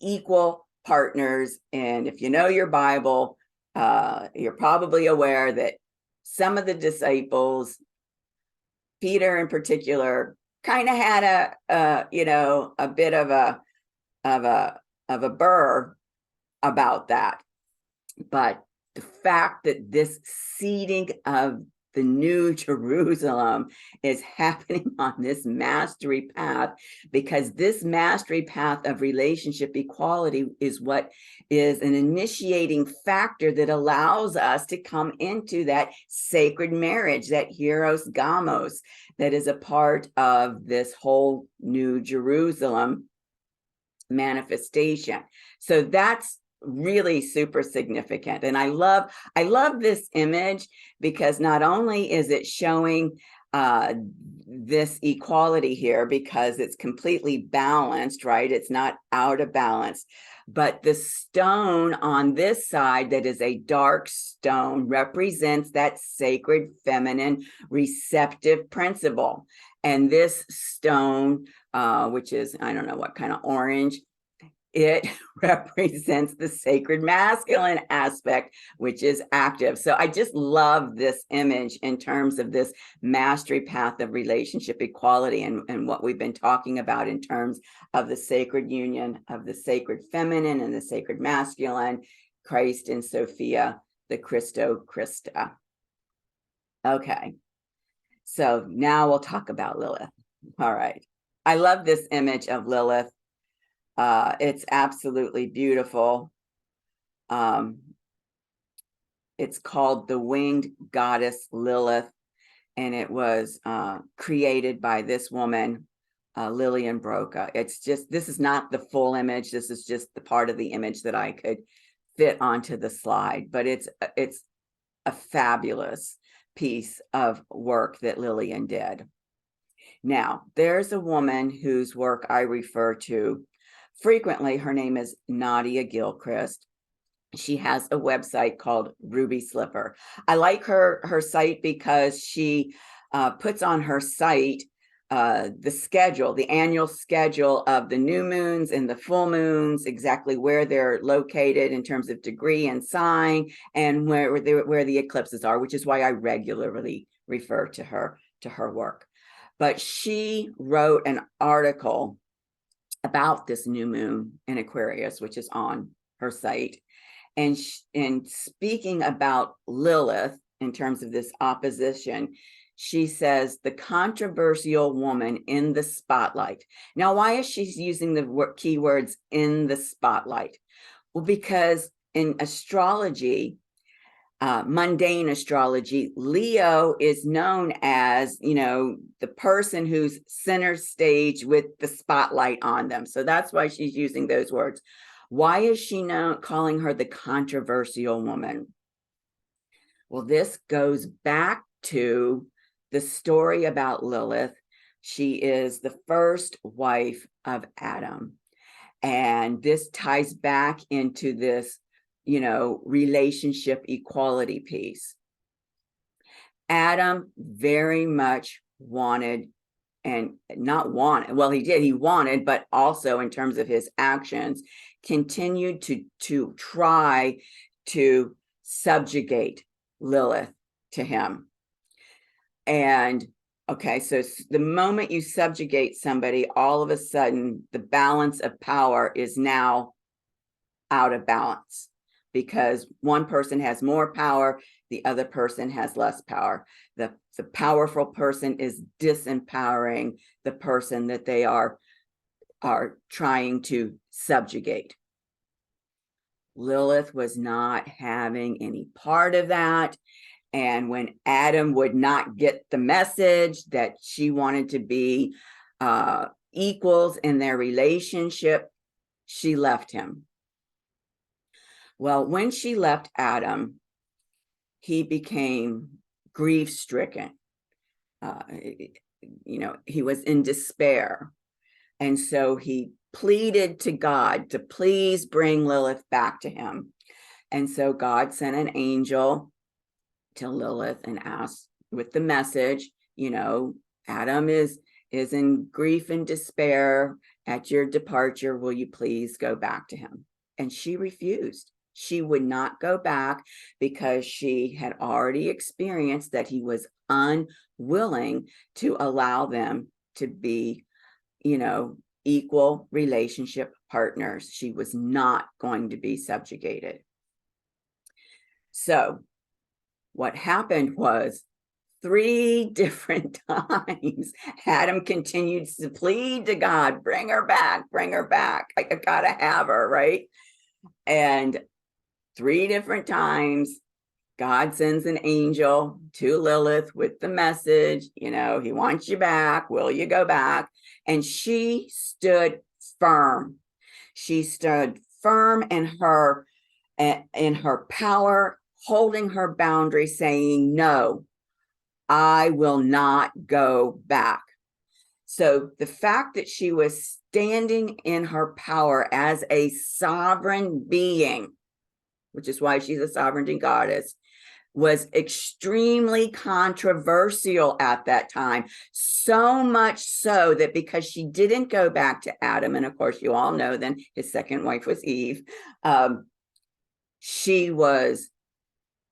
equal partners. And if you know your Bible, you're probably aware that some of the disciples, Peter in particular, kind of had a bit of a burr about that. But the fact that this seeding of the New Jerusalem is happening on this mastery path, because this mastery path of relationship equality is what is an initiating factor that allows us to come into that sacred marriage, that hieros gamos, that is a part of this whole New Jerusalem manifestation. So that's really super significant. And I love this image because not only is it showing this equality here, because it's completely balanced, right? It's not out of balance, but the stone on this side that is a dark stone represents that sacred feminine receptive principle. And this stone, which is, I don't know what kind of orange, it represents the sacred masculine aspect, which is active. So I just love this image in terms of this mastery path of relationship equality and what we've been talking about in terms of the sacred union of the sacred feminine and the sacred masculine, Christ and Sophia, the Christo Christa. Okay, so now we'll talk about Lilith. All right. I love this image of Lilith. It's absolutely beautiful. It's called the winged goddess Lilith, and it was created by this woman, Lillian Broca. It's just, this is not the full image. This is just the part of the image that I could fit onto the slide, but it's a fabulous piece of work that Lillian did. Now, there's a woman whose work I refer to frequently. Her name is Nadia Gilchrist. She has a website called Ruby Slipper. I like her site because she puts on her site the schedule, the annual schedule of the new moons and the full moons, exactly where they're located in terms of degree and sign, and where the eclipses are, which is why I regularly refer to her work. But she wrote an article about this new moon in Aquarius, which is on her site. And speaking about Lilith in terms of this opposition, she says the controversial woman in the spotlight. Now, why is she using the keywords in the spotlight? Well, because in astrology, mundane astrology, Leo is known as, the person who's center stage with the spotlight on them. So that's why she's using those words. Why is she calling her the controversial woman? Well, this goes back to the story about Lilith. She is the first wife of Adam. And this ties back into this relationship equality piece. Adam very much wanted, and not wanted, well, he wanted, but also in terms of his actions, continued to try to subjugate Lilith to him. And okay, so the moment you subjugate somebody, all of a sudden the balance of power is now out of balance, because one person has more power, the other person has less power. The powerful person is disempowering the person that they are trying to subjugate. Lilith was not having any part of that. And when Adam would not get the message that she wanted to be equals in their relationship, she left him. Well, when she left Adam, he became grief-stricken. He was in despair. And so he pleaded to God to please bring Lilith back to him. And so God sent an angel to Lilith and asked with the message, Adam is in grief and despair at your departure. Will you please go back to him? And she refused. She would not go back because she had already experienced that he was unwilling to allow them to be, equal relationship partners. She was not going to be subjugated. So what happened was 3 different times, Adam continued to plead to God, bring her back. I gotta have her, right? And 3 different times, God sends an angel to Lilith with the message, he wants you back. Will you go back? And she stood firm. She stood firm in her power, holding her boundary, saying, no, I will not go back. So the fact that she was standing in her power as a sovereign being, which is why she's a sovereignty goddess, was extremely controversial at that time. So much so that because she didn't go back to Adam, and of course you all know then his second wife was Eve, she was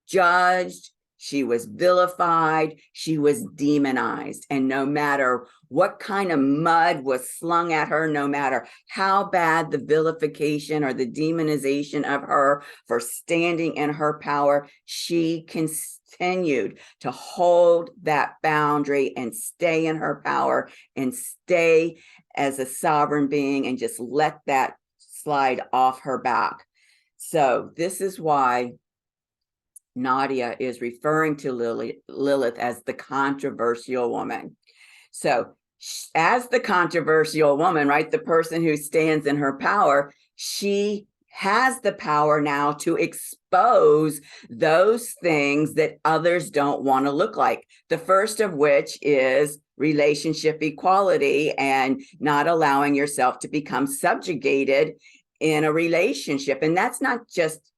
judged, she was vilified, she was demonized. And no matter what kind of mud was slung at her, no matter how bad the vilification or the demonization of her for standing in her power, she continued to hold that boundary and stay in her power and stay as a sovereign being and just let that slide off her back. So this is why Nadia is referring to Lilith as the controversial woman. So as the controversial woman, right, the person who stands in her power, she has the power now to expose those things that others don't want to look like. The first of which is relationship equality and not allowing yourself to become subjugated in a relationship. And that's not just,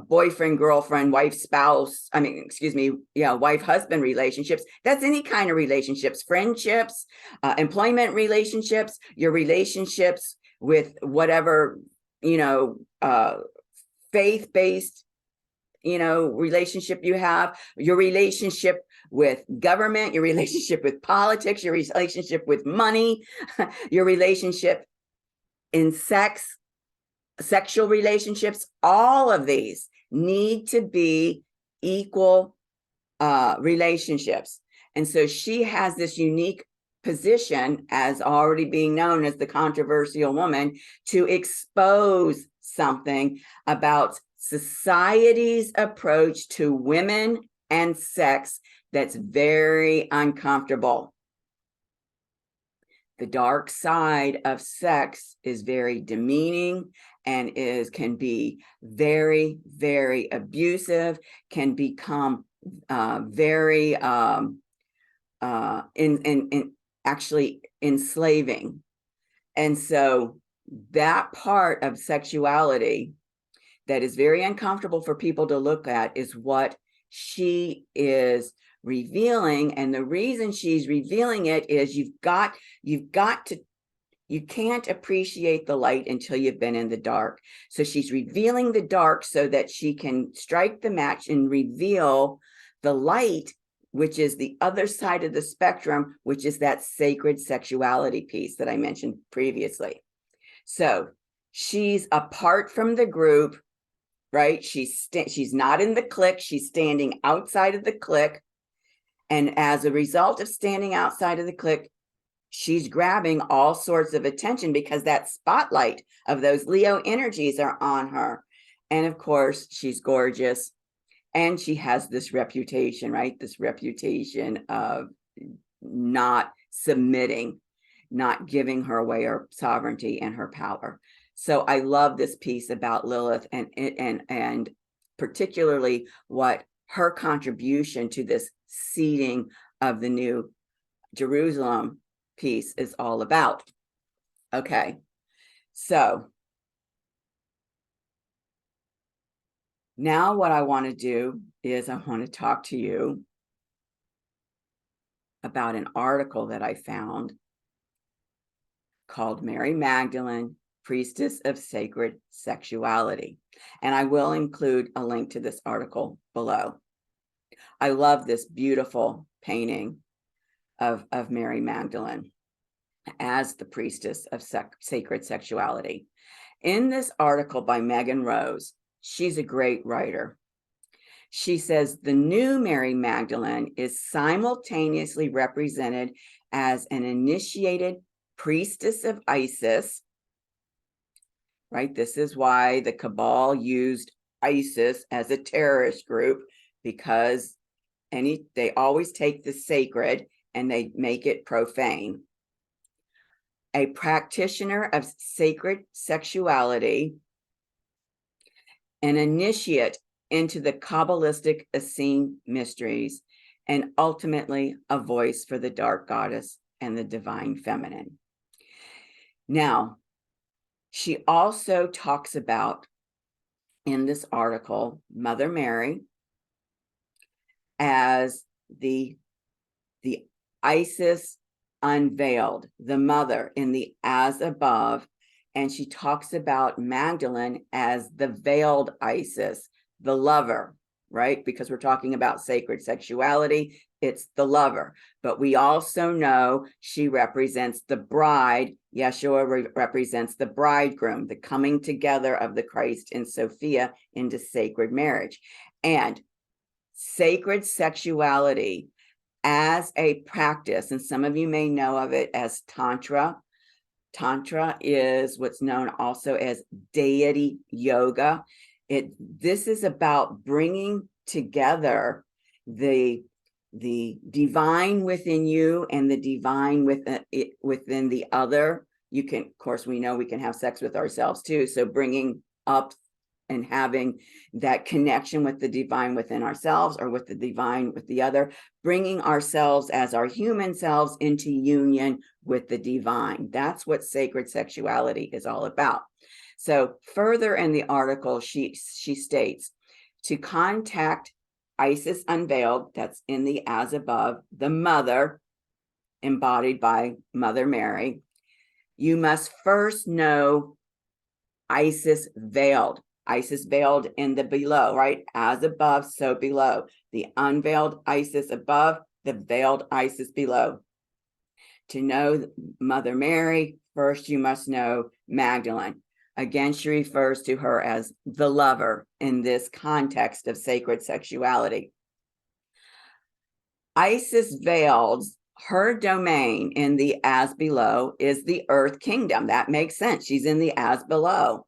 boyfriend, girlfriend, wife, spouse, wife, husband relationships. That's any kind of relationships, friendships, employment relationships, your relationships with whatever, faith-based, relationship you have, your relationship with government, your relationship with politics, your relationship with money, your relationship in sexual relationships. All of these need to be equal relationships. And so she has this unique position as already being known as the controversial woman to expose something about society's approach to women and sex that's very uncomfortable. The dark side of sex is very demeaning and can be very, very abusive, can become very actually enslaving. And so that part of sexuality that is very uncomfortable for people to look at is what she is revealing. And the reason she's revealing it is you can't appreciate the light until you've been in the dark. So she's revealing the dark so that she can strike the match and reveal the light, which is the other side of the spectrum, which is that sacred sexuality piece that I mentioned previously. So she's apart from the group, right? She's not in the clique. She's standing outside of the clique. And as a result of standing outside of the clique, she's grabbing all sorts of attention because that spotlight of those Leo energies are on her. And of course, she's gorgeous. And she has this reputation, right? This reputation of not submitting, not giving her away her sovereignty and her power. So I love this piece about Lilith and particularly what her contribution to this seeding of the new Jerusalem piece is all about. Okay, so now what I want to do is I want to talk to you about an article that I found called Mary Magdalene, Priestess of Sacred Sexuality. And I will include a link to this article below. I love this beautiful painting of Mary Magdalene as the priestess of sacred sexuality. In this article by Megan Rose, she's a great writer. She says the new Mary Magdalene is simultaneously represented as an initiated priestess of Isis, right? This is why the Cabal used ISIS as a terrorist group, because they always take the sacred and they make it profane. a practitioner of sacred sexuality, an initiate into the Kabbalistic Essene mysteries, and ultimately a voice for the dark goddess and the divine feminine. Now, she also talks about, in this article, Mother Mary as the Isis unveiled, the mother in the as above, and she talks about Magdalene as the veiled Isis, the lover, right? Because we're talking about sacred sexuality, it's the lover. But we also know she represents the bride. Yeshua represents the bridegroom, the coming together of the Christ and Sophia into sacred marriage. And sacred sexuality as a practice, and some of you may know of it as Tantra. Tantra is what's known also as deity yoga. This is about bringing together the divine within you and the divine within the other. You can, of course, we know we can have sex with ourselves too. So bringing up and having that connection with the divine within ourselves, or with the divine with the other, bringing ourselves as our human selves into union with the divine. That's what sacred sexuality is all about. So further in the article, she states, to contact Isis unveiled, that's in the as above, the mother embodied by Mother Mary, you must first know Isis veiled. Isis veiled in the below, right? As above, so below. The unveiled Isis above, the veiled Isis below. To know Mother Mary, first you must know Magdalene. Again, she refers to her as the lover in this context of sacred sexuality. Isis veiled, her domain in the as below is the earth kingdom. That makes sense. She's in the as below.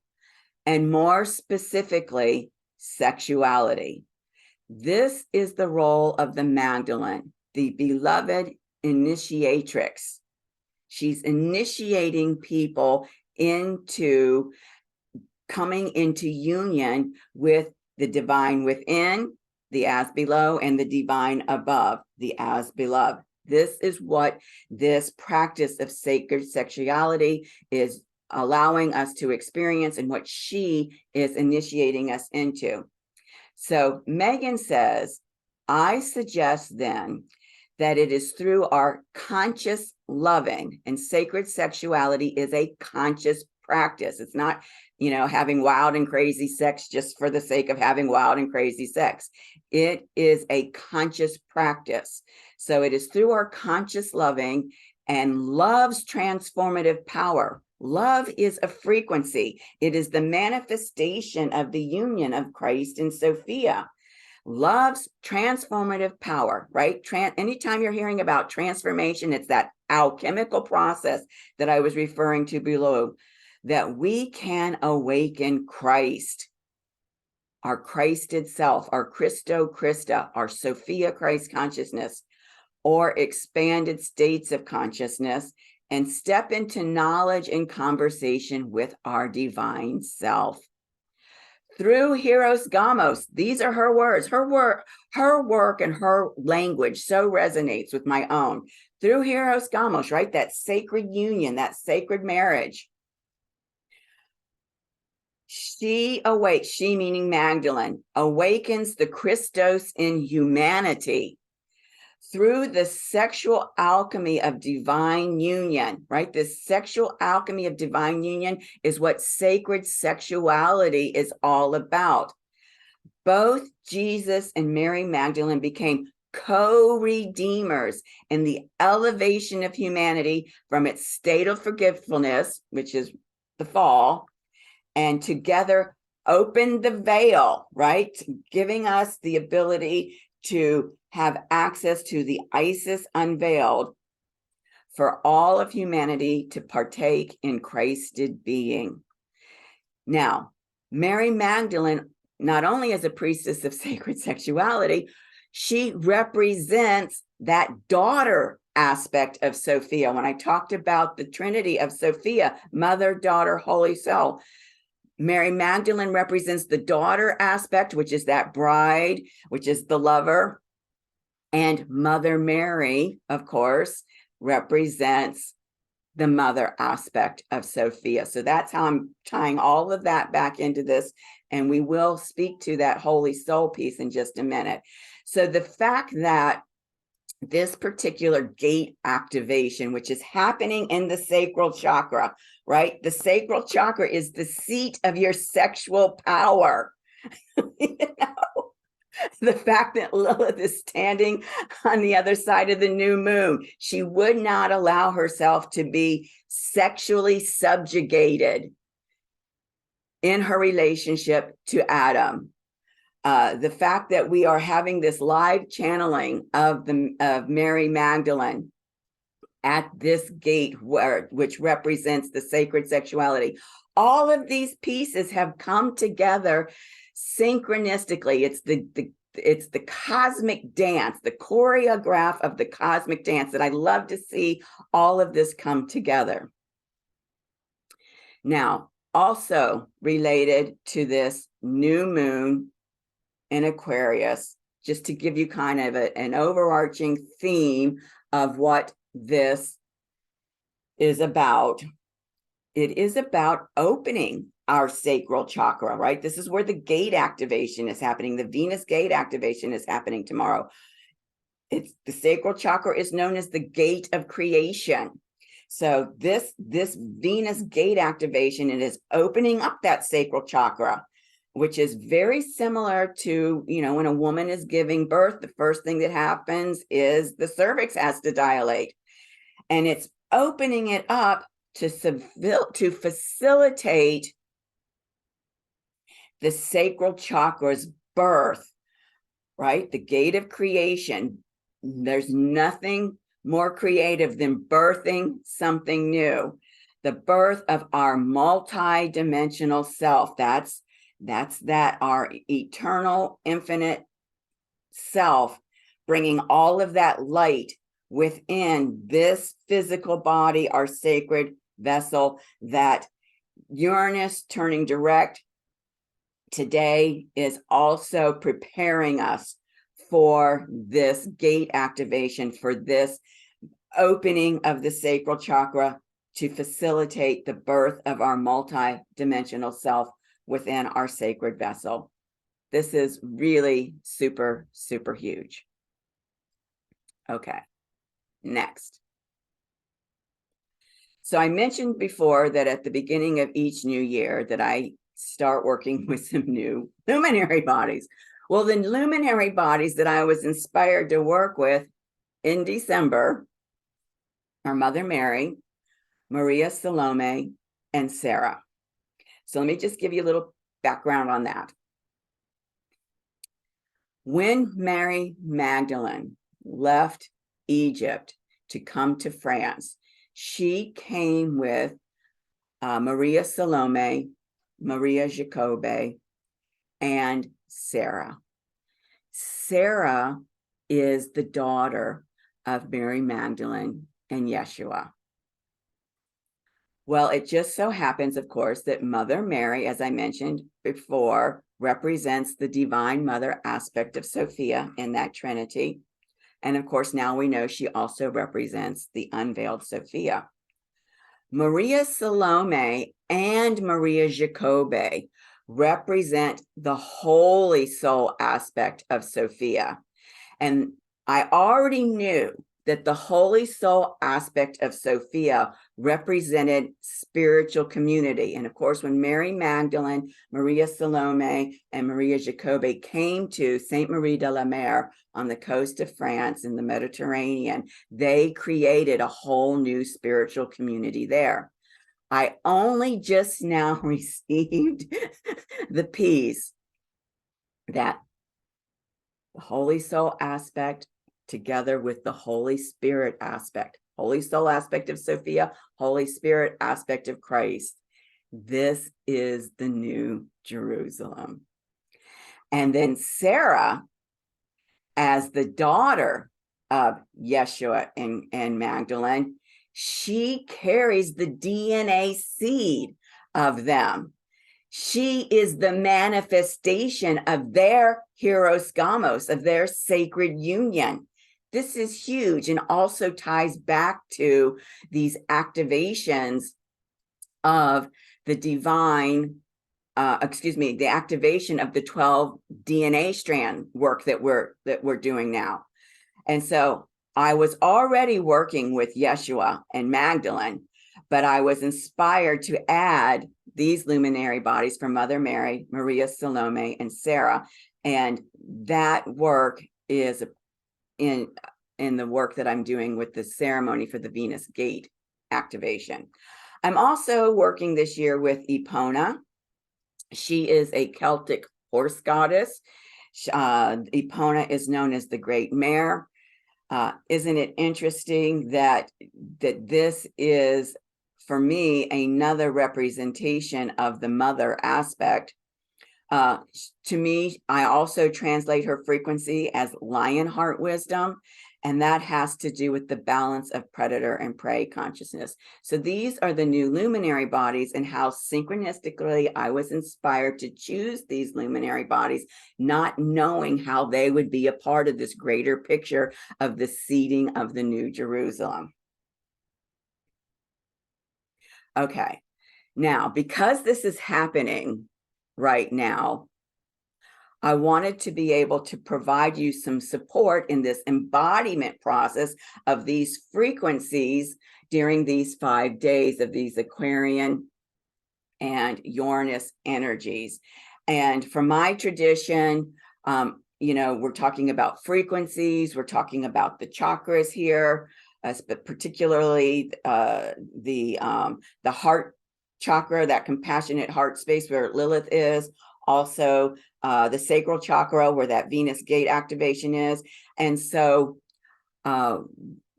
And more specifically, sexuality. This is the role of the Magdalene, the beloved initiatrix. She's initiating people into coming into union with the divine within, the as below, and the divine above, the as beloved. This is what this practice of sacred sexuality is allowing us to experience, and what she is initiating us into. So Megan says, I suggest then that it is through our conscious loving, and sacred sexuality is a conscious practice. It's not, having wild and crazy sex just for the sake of having wild and crazy sex. It is a conscious practice. So it is through our conscious loving and love's transformative power. Love is a frequency. It is the manifestation of the union of Christ and Sophia. Love's transformative power, right? Anytime you're hearing about transformation, it's that alchemical process that I was referring to below, that we can awaken Christ, our Christed self, our Christo Christa, our Sophia Christ consciousness, or expanded states of consciousness, and step into knowledge and conversation with our divine self. Through Hieros Gamos, these are her words. Her work and her language so resonates with my own. Through Hieros Gamos, right? That sacred union, that sacred marriage. She awakes, she meaning Magdalene, awakens the Christos in humanity through the sexual alchemy of divine union, right? This sexual alchemy of divine union is what sacred sexuality is all about. Both Jesus and Mary Magdalene became co-redeemers in the elevation of humanity from its state of forgetfulness, which is the fall, and together opened the veil, right? Giving us the ability to have access to the Isis unveiled for all of humanity to partake in Christed being. Now, Mary Magdalene, not only as a priestess of sacred sexuality, she represents that daughter aspect of Sophia. When I talked about the Trinity of Sophia, Mother, Daughter, Holy Soul, Mary Magdalene represents the daughter aspect, which is that bride, which is the lover. And Mother Mary, of course, represents the mother aspect of Sophia. So that's how I'm tying all of that back into this. And we will speak to that Holy Soul piece in just a minute. So the fact that this particular gate activation, which is happening in the sacral chakra, right? The sacral chakra is the seat of your sexual power. You know? The fact that Lilith is standing on the other side of the new moon, she would not allow herself to be sexually subjugated in her relationship to Adam. The fact that we are having this live channeling of Mary Magdalene at this gate, which represents the sacred sexuality. All of these pieces have come together synchronistically. It's the cosmic dance, the choreograph of the cosmic dance, that I love to see all of this come together. Now, also related to this new moon in Aquarius, just to give you kind of an overarching theme of what this is about. It is about opening our sacral chakra, right? This is where the gate activation is happening. The Venus gate activation is happening tomorrow. It's the sacral chakra is known as the gate of creation. So this Venus gate activation, it is opening up that sacral chakra, which is very similar to, you know, when a woman is giving birth, the first thing that happens is the cervix has to dilate. And it's opening it up to facilitate the sacral chakra's birth, right? The gate of creation. There's nothing more creative than birthing something new. The birth of our multi-dimensional self. That's our eternal, infinite self, bringing all of that light within this physical body, our sacred vessel. That Uranus turning direct today is also preparing us for this gate activation, for this opening of the sacral chakra to facilitate the birth of our multi-dimensional self within our sacred vessel. This is really super, super huge. Okay, next. So I mentioned before that at the beginning of each new year that I start working with some new luminary bodies. Well, the luminary bodies that I was inspired to work with in December are Mother Mary, Maria Salome, and Sarah. So let me just give you a little background on that. When Mary Magdalene left Egypt to come to France, she came with Maria Salome, Maria Jacobe, and Sarah. Sarah is the daughter of Mary Magdalene and Yeshua. Well, it just so happens, of course, that Mother Mary, as I mentioned before, represents the Divine Mother aspect of Sophia in that Trinity. And of course, now we know she also represents the unveiled Sophia. Maria Salome and Maria Jacobe represent the Holy Soul aspect of Sophia. And I already knew that the Holy Soul aspect of Sophia represented spiritual community. And of course, when Mary Magdalene, Maria Salome, and Maria Jacobe came to Sainte Marie de la Mer on the coast of France in the Mediterranean, they created a whole new spiritual community there. I only just now received the piece that the Holy Soul aspect together with the Holy Spirit aspect, Holy Soul aspect of Sophia, Holy Spirit aspect of Christ. This is the New Jerusalem. And then Sarah, as the daughter of Yeshua and Magdalene, she carries the DNA seed of them. She is the manifestation of their hieros gamos, of their sacred union. This is huge and also ties back to these activations of the divine, the activation of the 12 DNA strand work that we're doing now. And so I was already working with Yeshua and Magdalene, but I was inspired to add these luminary bodies from Mother Mary, Maria, Salome, and Sarah. And that work is in the work that I'm doing with the ceremony for the Venus Gate activation. I'm also working this year with Epona. She is a Celtic horse goddess. Epona is known as the Great Mare. Isn't it interesting that this is, for me, another representation of the mother aspect? To me, I also translate her frequency as lion heart wisdom, and that has to do with the balance of predator and prey consciousness. So these are the new luminary bodies, and how synchronistically I was inspired to choose these luminary bodies, not knowing how they would be a part of this greater picture of the seeding of the New Jerusalem. Okay, now, because this is happening right now, I wanted to be able to provide you some support in this embodiment process of these frequencies during these 5 days of these Aquarian and Uranus energies. And for my tradition, we're talking about frequencies, we're talking about the chakras here, but particularly the heart chakra, that compassionate heart space where Lilith is, also the sacral chakra where that Venus gate activation is. And so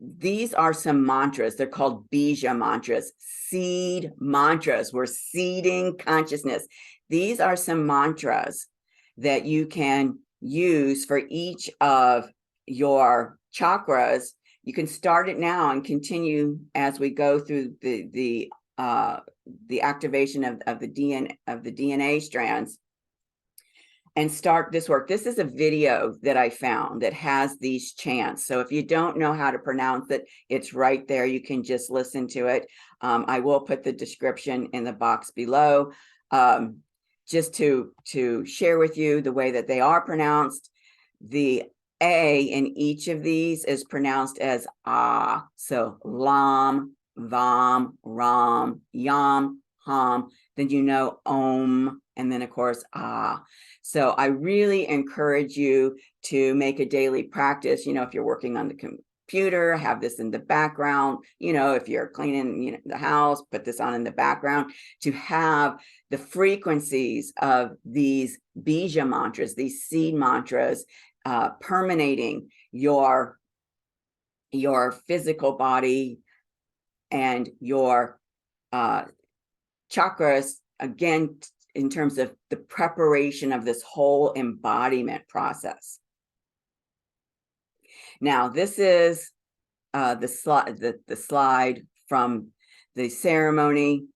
these are some mantras. They're called bija mantras, seed mantras. We're seeding consciousness. These are some mantras that you can use for each of your chakras. You can start it now and continue as we go through the activation of the DNA strands, and start this work. This is a video that I found that has these chants. So if you don't know how to pronounce it, it's right there. You can just listen to it. I will put the description in the box below, just to share with you the way that they are pronounced. The A in each of these is pronounced as ah. So lam, vam, ram, yam, ham. Then om, and then of course ah. So I really encourage you to make a daily practice. If you're working on the computer, have this in the background. If you're cleaning the house, put this on in the background, to have the frequencies of these bija mantras, these seed mantras, permeating your physical body and your chakras, again, in terms of the preparation of this whole embodiment process. Now, this is the slide from the ceremony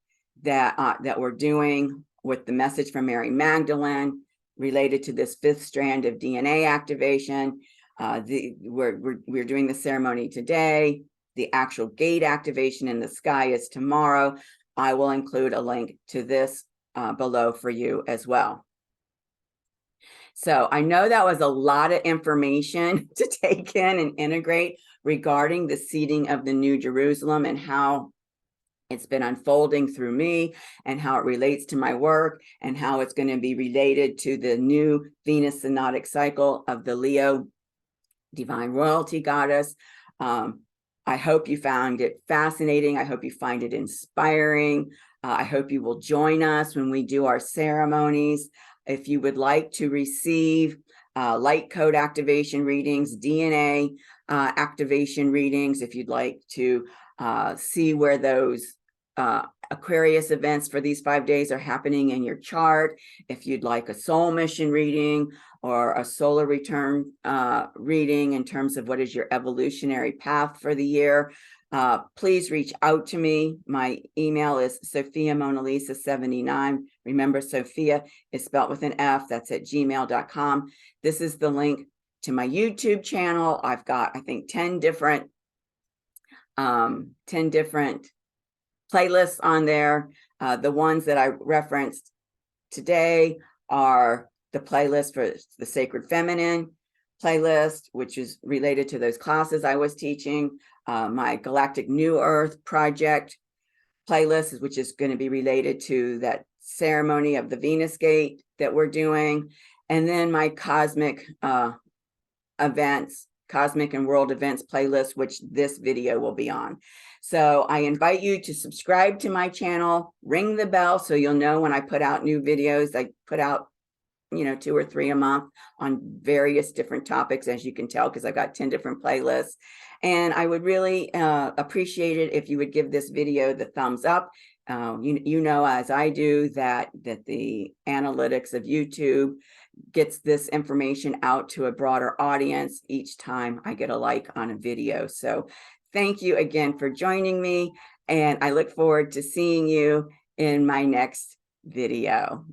that we're doing with the message from Mary Magdalene related to this 5th strand of DNA activation. We're doing the ceremony today. The actual gate activation in the sky is tomorrow. I will include a link to this below for you as well. So I know that was a lot of information to take in and integrate regarding the seeding of the New Jerusalem and how it's been unfolding through me, and how it relates to my work, and how it's going to be related to the new Venus synodic cycle of the Leo divine royalty goddess. I hope you found it fascinating. I hope you find it inspiring. I hope you will join us when we do our ceremonies. If you would like to receive light code activation readings, DNA activation readings, if you'd like to see where those Aquarius events for these 5 days are happening in your chart, if you'd like a soul mission reading, or a solar return reading in terms of what is your evolutionary path for the year, please reach out to me. My email is SophiaMonalisa79. Remember, Sophia is spelled with an F. That's at gmail.com. This is the link to my YouTube channel. I've got, I think, 10 different playlists on there. The ones that I referenced today are the playlist for the Sacred Feminine playlist, which is related to those classes I was teaching, my Galactic New Earth Project playlist, which is going to be related to that ceremony of the Venus Gate that we're doing, and then my cosmic events, cosmic and world events playlist, which this video will be on. So I invite you to subscribe to my channel, ring the bell so you'll know when I put out new videos. I put out, 2 or 3 a month on various different topics, as you can tell, because I've got 10 different playlists. And I would really appreciate it if you would give this video the thumbs up. As I do, that the analytics of YouTube gets this information out to a broader audience each time I get a like on a video. So thank you again for joining me, and I look forward to seeing you in my next video.